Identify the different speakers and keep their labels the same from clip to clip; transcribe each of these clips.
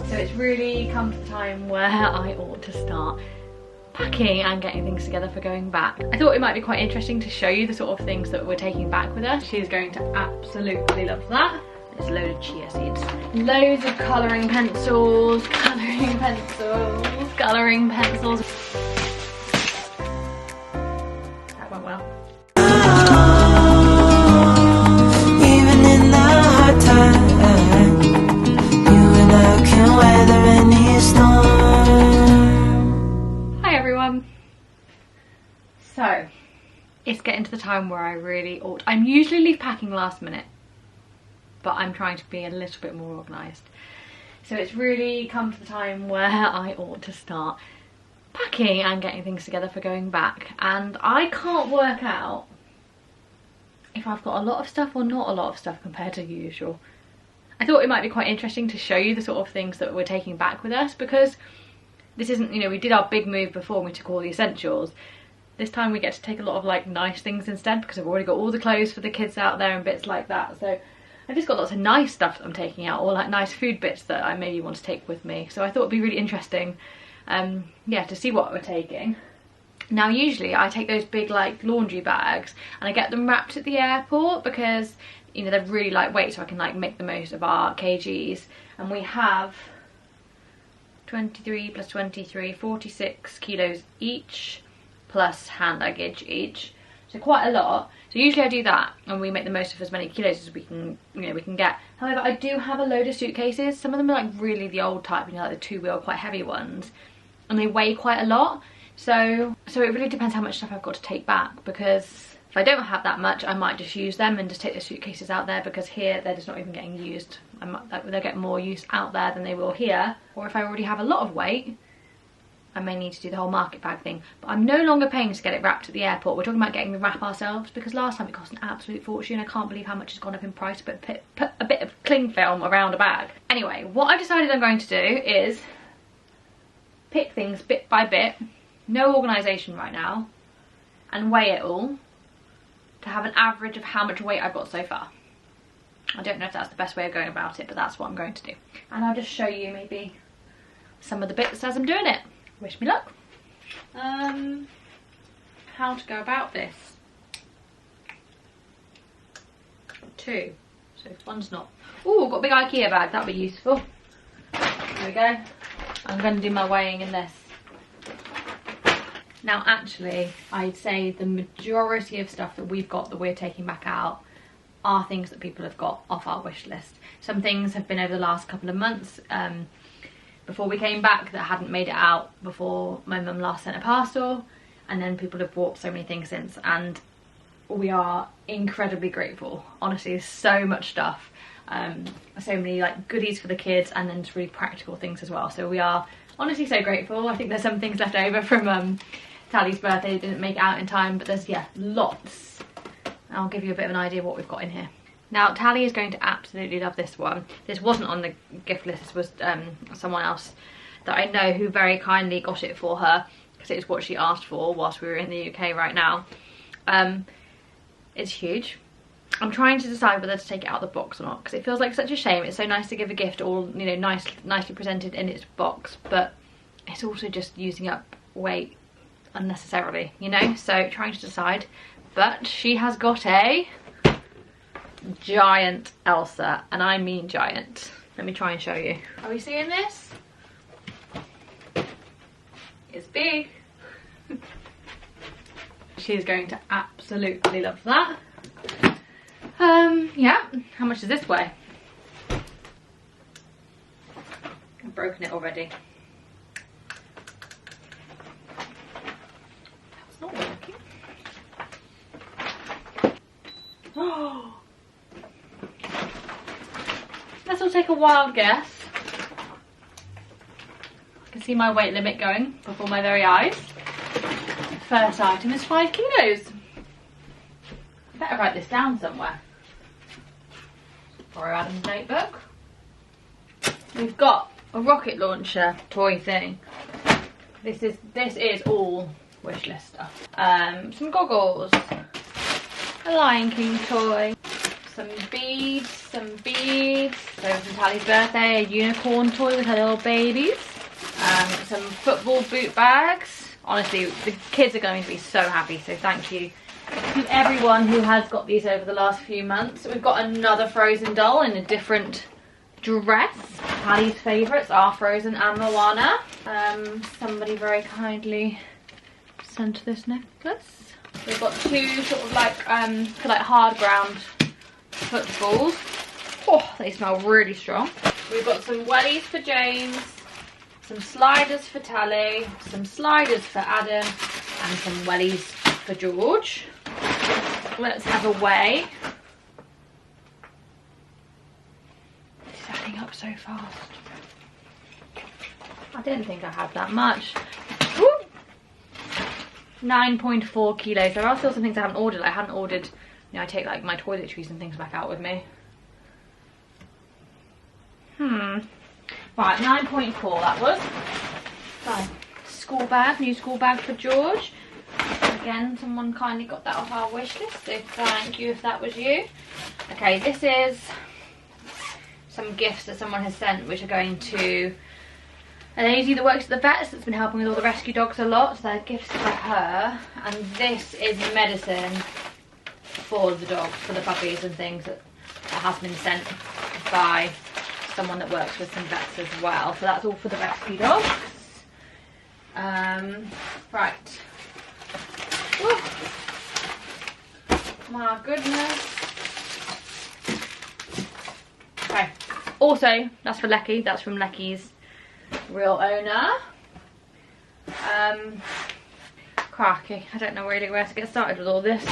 Speaker 1: So it's really come to the time where I ought to start packing and getting things together for going back. I thought it might be quite interesting to show you the sort of things that we're taking back with us. She's going to absolutely love that. There's a load of chia seeds. Loads of colouring pencils, colouring pencils, colouring pencils. That went well. Even in the hard time, you and I can weather any storm. Hi everyone. So, it's getting to the time where I really ought. I'm usually leave packing last minute, but I'm trying to be a little bit more organised. So it's really come to the time where I ought to start packing and getting things together for going back. And I can't work out if I've got a lot of stuff or not a lot of stuff compared to usual. I thought it might be quite interesting to show you the sort of things that we're taking back with us, because this isn't, you know, we did our big move before and we took all the essentials. This time we get to take a lot of like nice things instead, because I've already got all the clothes for the kids out there and bits like that. So I've just got lots of nice stuff that I'm taking out, or like nice food bits that I maybe want to take with me. So I thought it'd be really interesting, yeah, to see what we're taking. Now usually I take those big like laundry bags and I get them wrapped at the airport because, you know, they're really lightweight, so I can like make the most of our kgs. And we have 23 plus 23, 46 kilos each, plus hand luggage each. So quite a lot. So usually I do that and we make the most of as many kilos as we can, you know, we can get. However, I do have a load of suitcases. Some of them are like really the old type, you know, like the two-wheel, quite heavy ones, and they weigh quite a lot. So it really depends how much stuff I've got to take back, because if I don't have that much, I might just use them and just take the suitcases out there, because here they're just not even getting used. They'll get more use out there than they will here. Or if I already have a lot of weight, I may need to do the whole market bag thing. But I'm no longer paying to get it wrapped at the airport. We're talking about getting the wrap ourselves, because last time it cost an absolute fortune. I can't believe how much has gone up in price, but put a bit of cling film around a bag. Anyway, what I decided I'm going to do is pick things bit by bit, no organisation right now, and weigh it all to have an average of how much weight I've got so far. I don't know if that's the best way of going about it, but that's what I'm going to do. And I'll just show you maybe some of the bits as I'm doing it. Wish me luck. How to go about this. 2. So one's not. Oh, I've got a big IKEA bag. That'll be useful. There we go. I'm going to do my weighing in this. Now, actually, I'd say the majority of stuff that we've got that we're taking back out are things that people have got off our wish list. Some things have been over the last couple of months. Before we came back that hadn't made it out before my mum last sent a parcel, and then people have bought so many things since, and we are incredibly grateful. Honestly, there's so much stuff, so many like goodies for the kids, and then just really practical things as well. So we are honestly so grateful. I think there's some things left over from Tallie's birthday that didn't make it out in time, but there's, yeah, lots. I'll give you a bit of an idea of what we've got in here. Now, Tallie is going to absolutely love this one. This wasn't on the gift list. This was someone else that I know who very kindly got it for her, because it was what she asked for whilst we were in the UK right now. It's huge. I'm trying to decide whether to take it out of the box or not, because it feels like such a shame. It's so nice to give a gift all, you know, nicely presented in its box, but it's also just using up weight unnecessarily, you know? So trying to decide. But she has got a giant Elsa, and I mean giant. Let me try and show you. Are we seeing this? It's big. She's going to absolutely love that. Yeah, how much does this weigh? I've broken it already. That's not working. Oh, let's all take a wild guess. I can see my weight limit going before my very eyes. The first item is 5 kilos. I better write this down somewhere. Borrow Adam's notebook. We've got a rocket launcher toy thing. This is all wish list stuff. Some goggles. A Lion King toy. some beads. So from Tallie's birthday, a unicorn toy with her little babies. Some football boot bags. Honestly, the kids are going to be so happy, so thank you to everyone who has got these over the last few months. We've got another Frozen doll in a different dress. Tallie's favourites are Frozen and Moana. Somebody very kindly sent this necklace. We've got two sort of like hard ground footballs. Oh, they smell really strong. We've got some wellies for James, some sliders for Tallie, some sliders for Adam, and some wellies for George. Let's have a weigh. It's adding up so fast. I didn't think I had that much. Woo! 9.4 kilos. There are still some things I haven't ordered. I hadn't ordered, you know, I take like my toiletries and things back out with me. Right, 9.4 that was. Right, school bag, new school bag for George. Again, someone kindly got that off our wish list, so thank you if that was you. Okay, this is some gifts that someone has sent, which are going to a lady that works at the vets that's been helping with all the rescue dogs a lot. So they're gifts for her, and this is medicine for the dogs, for the puppies and things that has been sent by someone that works with some vets as well. So that's all for the rescue dogs. Right. Woo. My goodness. Okay. Also, that's for Lecky. That's from Lecky's real owner. Cracky. I don't know really where to get started with all this.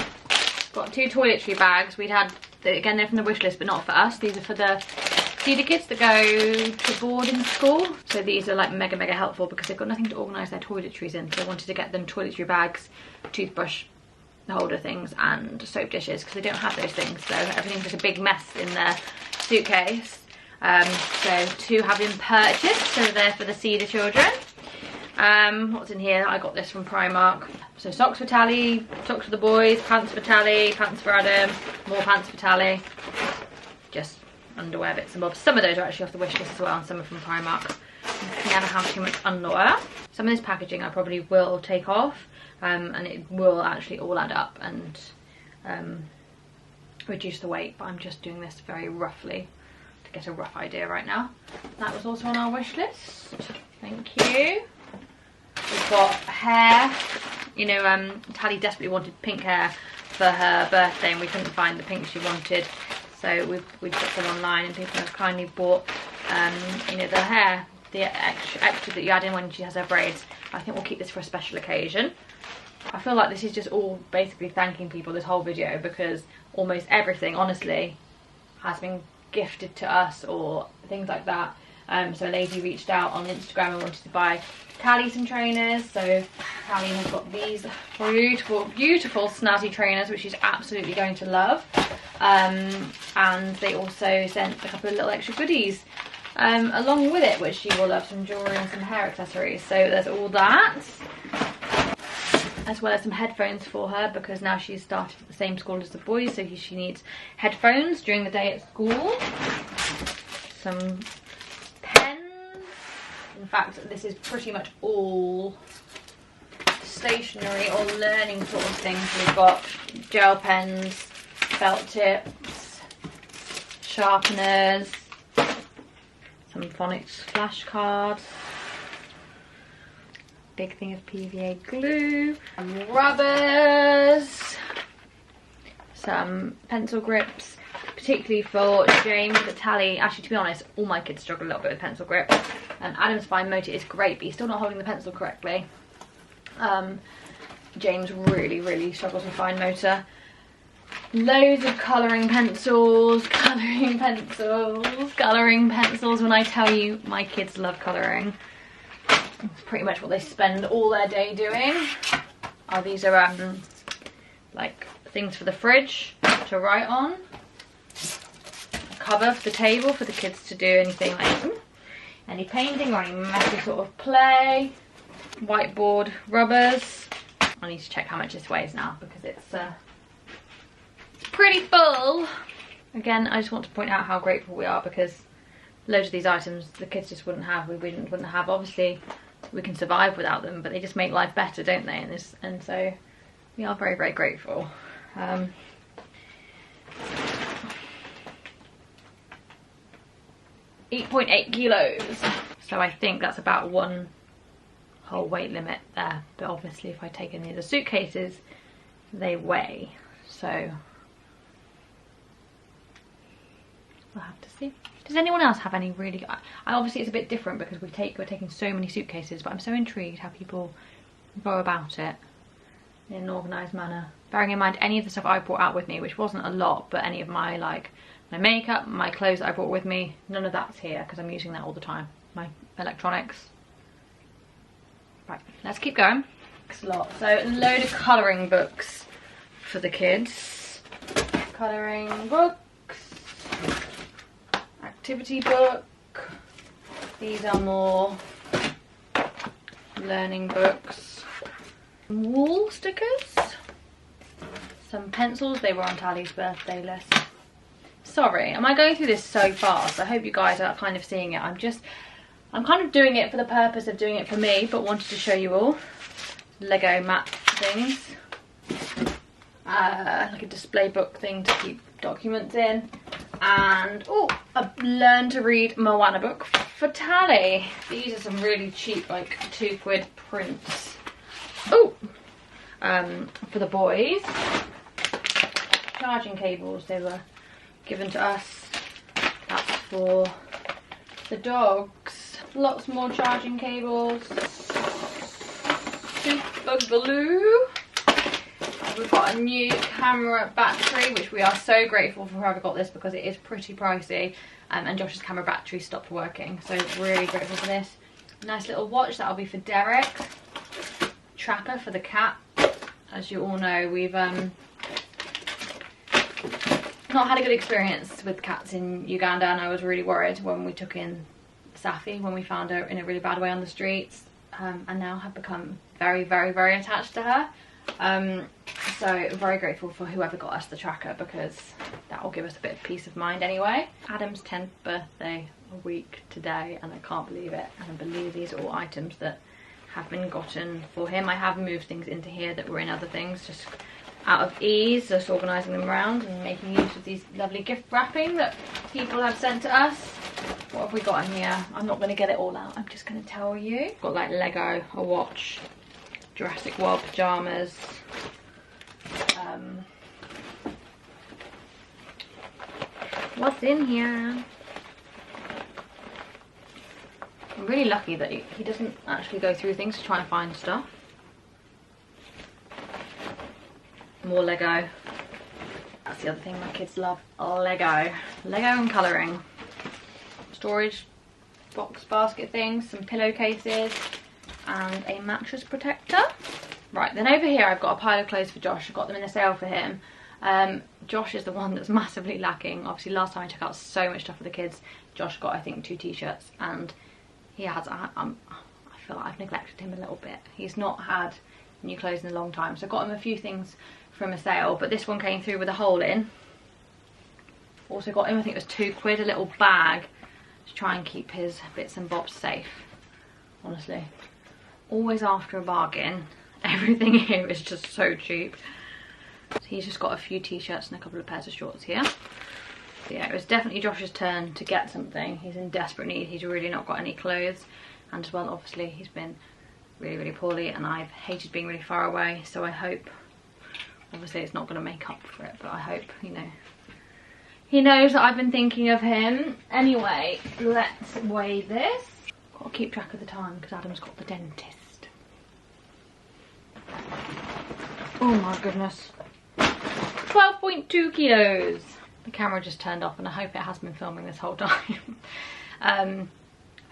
Speaker 1: Got two toiletry bags. We'd had, again, they're from the wish list, but not for us. These are for the CEDA kids that go to boarding school. So these are like mega helpful because they've got nothing to organise their toiletries in. So I wanted to get them toiletry bags, toothbrush holder things, and soap dishes because they don't have those things. So everything's just a big mess in their suitcase. So two have been purchased, so they're for the CEDA children. What's in here? I got this from Primark. So socks for Tallie, socks for the boys, pants for Tallie, pants for Adam, more pants for Tallie. Just underwear bits and bobs. Some of those are actually off the wish list as well, and some are from Primark. You never have too much underwear. Some of this packaging I probably will take off, and it will actually all add up and reduce the weight, but I'm just doing this very roughly to get a rough idea right now. That was also on our wish list. Thank you. We've got hair. You know, Tallie desperately wanted pink hair for her birthday and we couldn't find the pink she wanted. So we've got them online and people have kindly bought, you know, the hair, the extra that you add in when she has her braids. I think we'll keep this for a special occasion. I feel like this is just all basically thanking people, this whole video, because almost everything, honestly, has been gifted to us or things like that. So a lady reached out on Instagram and wanted to buy Tallie some trainers. So Tallie has got these beautiful snazzy trainers, which she's absolutely going to love. And they also sent a couple of little extra goodies along with it, which she will love, some jewellery and some hair accessories. So there's all that, as well as some headphones for her because now she's started at the same school as the boys, so she needs headphones during the day at school. Some pens. In fact, this is pretty much all stationery or learning sort of things. We've got gel pens, felt tips, sharpeners, some phonics flashcards, big thing of PVA glue, some rubbers, some pencil grips, particularly for James, but Tallie, actually to be honest, all my kids struggle a little bit with pencil grip. Adam's fine motor is great, but he's still not holding the pencil correctly. James really struggles with fine motor. Loads of colouring pencils, when I tell you my kids love colouring. It's pretty much what they spend all their day doing. Oh, these are like things for the fridge to write on. A cover for the table for the kids to do anything like any painting or any messy sort of play. Whiteboard rubbers. I need to check how much this weighs now because it's pretty full. Again, I just want to point out how grateful we are, because loads of these items the kids just wouldn't have, we wouldn't have. Obviously we can survive without them, but they just make life better, don't they? And so we are very, very grateful. 8.8 kilos. So I think that's about one whole weight limit there. But obviously if I take any of the suitcases, they weigh. So we'll have to see. Does anyone else have any really... obviously it's a bit different because we're taking so many suitcases, but I'm so intrigued how people go about it in an organised manner. Bearing in mind any of the stuff I brought out with me, which wasn't a lot, but any of my, like, my makeup, my clothes that I brought with me, none of that's here because I'm using that all the time. My electronics. Right, let's keep going. It's a lot. So a load of colouring books for the kids. Colouring books. Activity book. These are more learning books. Wall stickers. Some pencils. They were on Tallie's birthday list. Sorry, am I going through this so fast? I hope you guys are kind of seeing it. I'm kind of doing it for the purpose of doing it for me, but wanted to show you all. Lego mat things. Like a display book thing to keep documents in. And, oh, a learn to read Moana book for Tallie. These are some really cheap, like £2 prints. Oh, for the boys. Charging cables, they were given to us. That's for the dogs. Lots more charging cables. Super glue. We've got a new camera battery, which we are so grateful for whoever got this because it is pretty pricey. And Josh's camera battery stopped working, so really grateful for this. Nice little watch, that'll be for Derek. Tracker for the cat. As you all know, we've not had a good experience with cats in Uganda, and I was really worried when we took in Safi, when we found her in a really bad way on the streets, and now have become very, very, very attached to her. So very grateful for whoever got us the tracker, because that will give us a bit of peace of mind anyway. Adam's 10th birthday a week today, and I can't believe it. And I believe these are all items that have been gotten for him. I have moved things into here that were in other things, just out of ease, just organising them around and making use of these lovely gift wrapping that people have sent to us. What have we got in here? I'm not going to get it all out, I'm just going to tell you. Got like Lego, a watch, Jurassic World pyjamas, what's in here? I'm really lucky that he doesn't actually go through things to try and find stuff. More Lego. That's the other thing my kids love. Lego. Lego and colouring. Storage box basket things, some pillowcases, and a mattress protector. Right, then over here I've got a pile of clothes for Josh. I got them in a sale for him. Josh is the one that's massively lacking. Obviously last time I took out so much stuff for the kids, Josh got I think 2 t-shirts, and he has, I feel like I've neglected him a little bit. He's not had new clothes in a long time, so I got him a few things from a sale, but this one came through with a hole in. Also got him, I think it was £2, a little bag to try and keep his bits and bobs safe. Honestly, always after a bargain. Everything here is just so cheap. So he's just got a few t-shirts and a couple of pairs of shorts here. So yeah, it was definitely Josh's turn to get something. He's in desperate need. He's really not got any clothes, and as well, obviously, he's been really, really poorly, and I've hated being really far away. So I hope, obviously, it's not going to make up for it, but I hope, you know, he knows that I've been thinking of him. Anyway, let's weigh this. Got to keep track of the time because Adam's got the dentist. Oh my goodness. 12.2 kilos. The camera just turned off, and I hope it has been filming this whole time.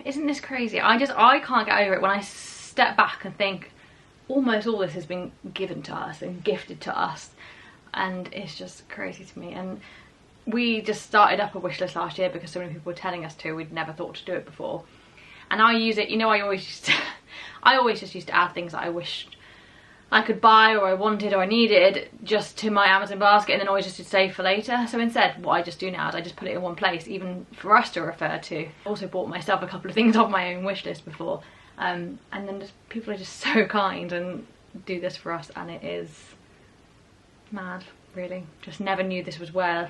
Speaker 1: Isn't this crazy? I can't get over it when I step back and think almost all this has been given to us and gifted to us, and it's just crazy to me. And we just started up a wish list last year because so many people were telling us to. We'd never thought to do it before, and I use it, you know, I always just used to add things that I wished I could buy or I wanted or I needed just to my Amazon basket and then always just to save for later. So instead, what I just do now is I just put it in one place, even for us to refer to. I also bought myself a couple of things off my own wish list before. And then just, people are just so kind and do this for us, and it is mad, really. Just never knew this was where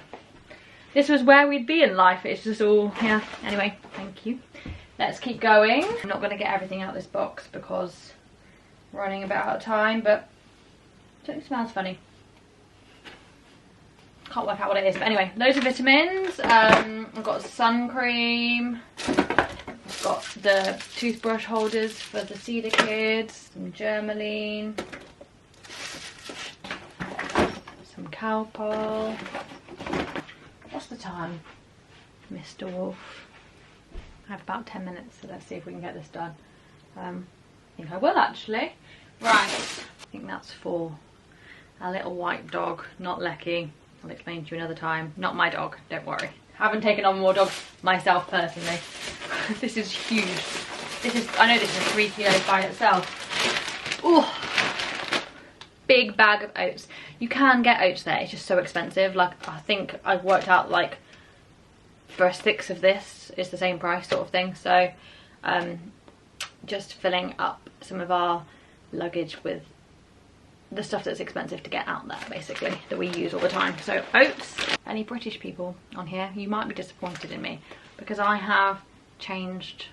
Speaker 1: we'd be in life. It's just all, yeah. Anyway, thank you. Let's keep going. I'm not going to get everything out of this box because we're running a bit out of time, but it smells funny. Can't work out what it is, but anyway, loads of vitamins. I've got sun cream. I've got the toothbrush holders for the CEDA kids. Some Germaline. Some Calpol. What's the time, Mr. Wolf? I have about 10 minutes, so let's see if we can get this done. I think I will actually. Right, I think that's for a little white dog, not Lecky. I'll explain to you another time. Not my dog, don't worry. Haven't taken on more dogs myself personally. This is huge. I know this is 3 kilos by itself. Ooh. Big bag of oats. You can get oats there, it's just so expensive. Like, I think I've worked out like for a 6 of this is the same price sort of thing. So just filling up some of our luggage with the stuff that's expensive to get out there, basically, that we use all the time. So oats. Any British people on here, you might be disappointed in me because I have changed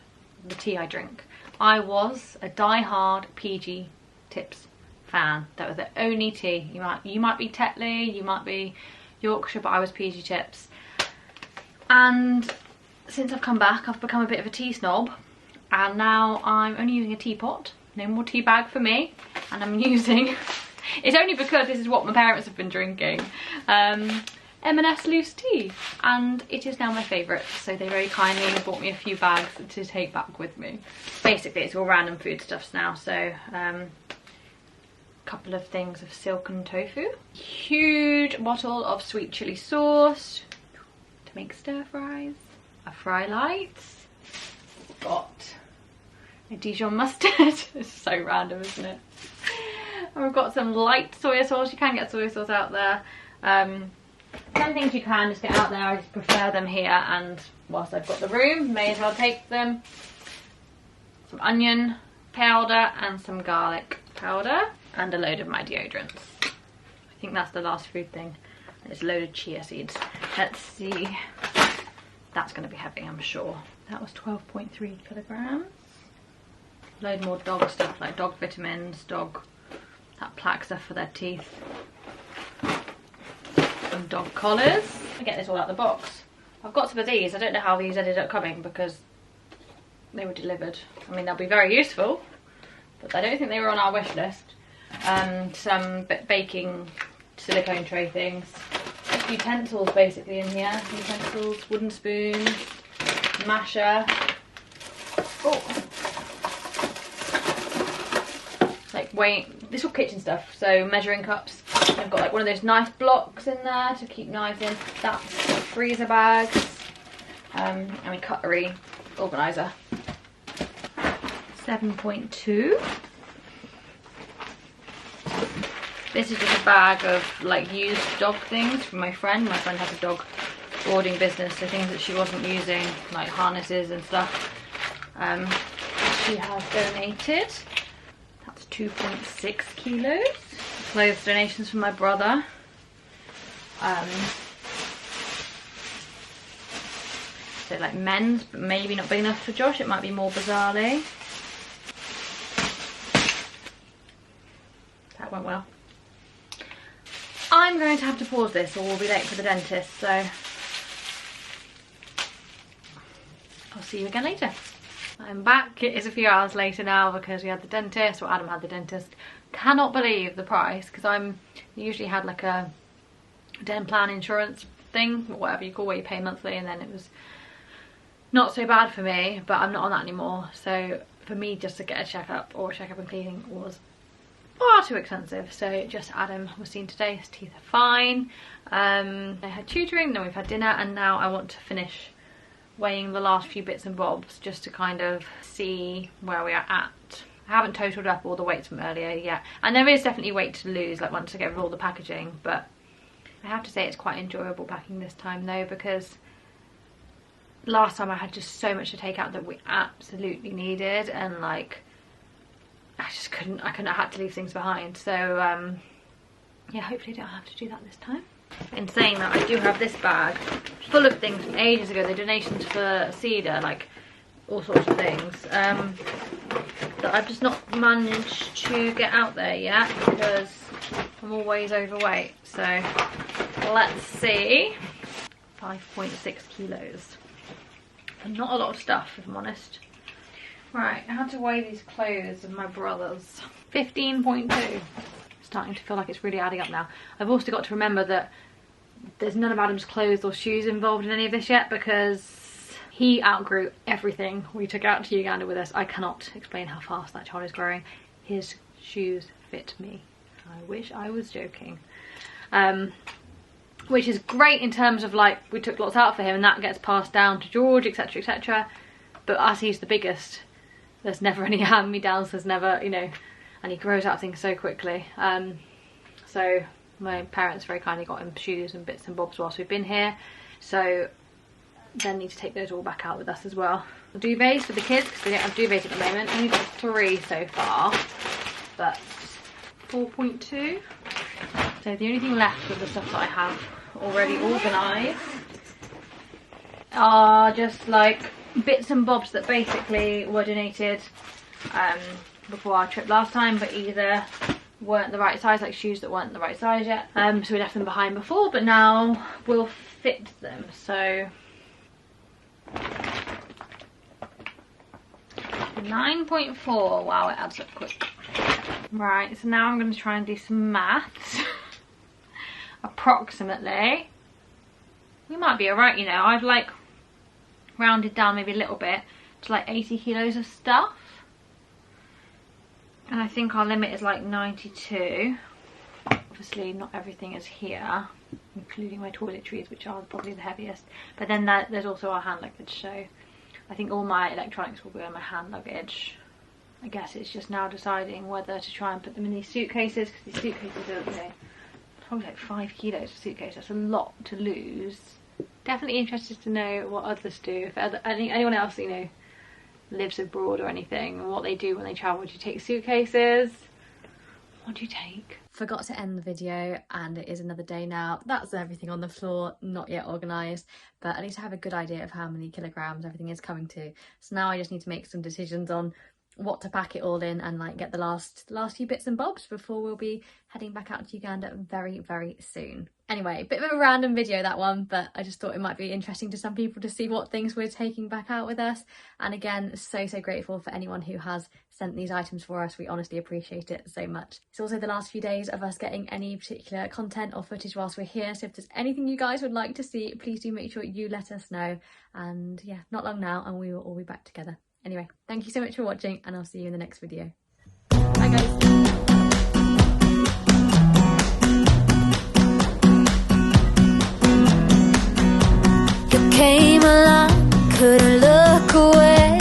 Speaker 1: the tea I drink. I was a die-hard PG Tips fan. That was the only tea. You might be Tetley, you might be Yorkshire, but I was PG Tips. And since I've come back, I've become a bit of a tea snob, and now I'm only using a teapot. No more tea bag for me, and I'm using it's only because this is what my parents have been drinking, M&S loose tea, and it is now my favourite, so they very kindly bought me a few bags to take back with me. Basically it's all random foodstuffs now, so couple of things of silken tofu, huge bottle of sweet chili sauce to make stir fries, a fry light, got a Dijon mustard. It's so random, isn't it? And we've got some light soy sauce. You can get soy sauce out there. Some things you can just get out there, I just prefer them here, and whilst I've got the room, may as well take them. Some onion powder and some garlic powder, and a load of my deodorants. I think that's the last food thing. There's a load of chia seeds. Let's see. That's going to be heavy, I'm sure. That was 12.3 kilograms. Load more dog stuff, like dog vitamins, that plaque stuff for their teeth. Some dog collars. I get this all out the box. I've got some of these. I don't know how these ended up coming because they were delivered. I mean, they'll be very useful, but I don't think they were on our wish list. Some baking silicone tray things. Just utensils basically in here. Utensils, wooden spoon, masher. Oh. Like this is all kitchen stuff. So measuring cups. I've got like one of those knife blocks in there to keep knives in. That's freezer bags. And a cutlery organizer. 7.2. This is just a bag of like used dog things from my friend. My friend has a dog boarding business, so things that she wasn't using, like harnesses and stuff, she has donated. That's 2.6 kilos. Clothes donations from my brother. So like men's, but maybe not big enough for Josh. It might be more bizarrely. That went well. I'm going to have to pause this or we'll be late for the dentist, so I'll see you again later. I'm back. It is a few hours later now because we had the dentist, or Adam had the dentist. Cannot believe the price, because usually had like a den plan insurance thing, whatever you call, where you pay monthly, and then it was not so bad for me, but I'm not on that anymore. So for me just to get a checkup or a checkup and cleaning was far too expensive. So just Adam was seen today, his teeth are fine. I had tutoring, then we've had dinner, and now I want to finish weighing the last few bits and bobs just to kind of see where we are at. I I haven't totaled up all the weights from earlier yet, and there is definitely weight to lose like once I get rid of all the packaging, but I have to say it's quite enjoyable packing this time though, because last time I had just so much to take out that we absolutely needed, and like I had to leave things behind. So yeah, hopefully I don't have to do that this time. In saying that, I do have this bag full of things from ages ago, the donations for CEDA, like all sorts of things that I've just not managed to get out there yet because I'm always overweight. So let's see. 5.6 kilos. And not a lot of stuff, if I'm honest. Right, I had to weigh these clothes of my brother's. 15.2. Starting to feel like it's really adding up now. I've also got to remember that there's none of Adam's clothes or shoes involved in any of this yet, because he outgrew everything we took out to Uganda with us. I cannot explain how fast that child is growing. His shoes fit me. I wish I was joking. Which is great in terms of like, we took lots out for him and that gets passed down to George, etc, etc. But as he's the biggest, there's never any hand-me-downs, there's never, you know, and he grows out things so quickly. So my parents very kindly got him shoes and bits and bobs whilst we've been here. So then need to take those all back out with us as well. Duvets for the kids, because we don't have duvets at the moment. Only got 3 so far, but 4.2. So the only thing left with the stuff that I have already organised are just like bits and bobs that basically were donated before our trip last time, but either weren't the right size, like shoes that weren't the right size yet. So we left them behind before, but now we'll fit them. So 9.4. Wow, it adds up quick. Right, so now I'm going to try and do some maths. Approximately, we might be alright, you know. I've like rounded down maybe a little bit to like 80 kilos of stuff, and I think our limit is like 92. Obviously not everything is here, including my toiletries, which are probably the heaviest, but then there's also our hand luggage, so I think all my electronics will be on my hand luggage. I guess it's just now deciding whether to try and put them in these suitcases, because these suitcases are, you know, probably like 5 kilos a suitcase. That's a lot to lose. Definitely interested to know what others do. If anyone else, you know, lives abroad or anything, what they do when they travel. Do you take suitcases? What do you take? Forgot to end the video, and it is another day now. That's everything on the floor, not yet organised, but at least I have a good idea of how many kilograms everything is coming to. So now I just need to make some decisions on what to pack it all in and like get the last few bits and bobs before we'll be heading back out to Uganda very, very soon. Anyway, a bit of a random video that one, but I just thought it might be interesting to some people to see what things we're taking back out with us. And again, so grateful for anyone who has sent these items for us. We honestly appreciate it so much. It's also the last few days of us getting any particular content or footage whilst we're here, so if there's anything you guys would like to see, please do make sure you let us know. And yeah, not long now and we will all be back together. Anyway, thank you so much for watching, and I'll see you in the next video. Bye guys. You came along, couldn't look away.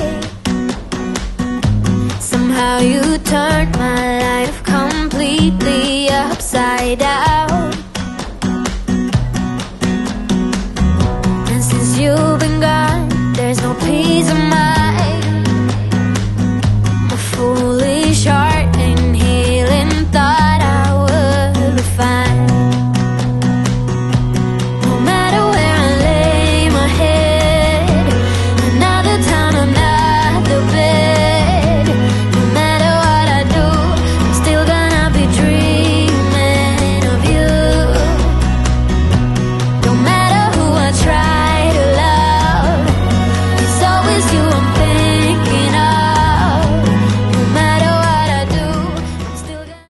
Speaker 1: Somehow you turned my life completely upside down.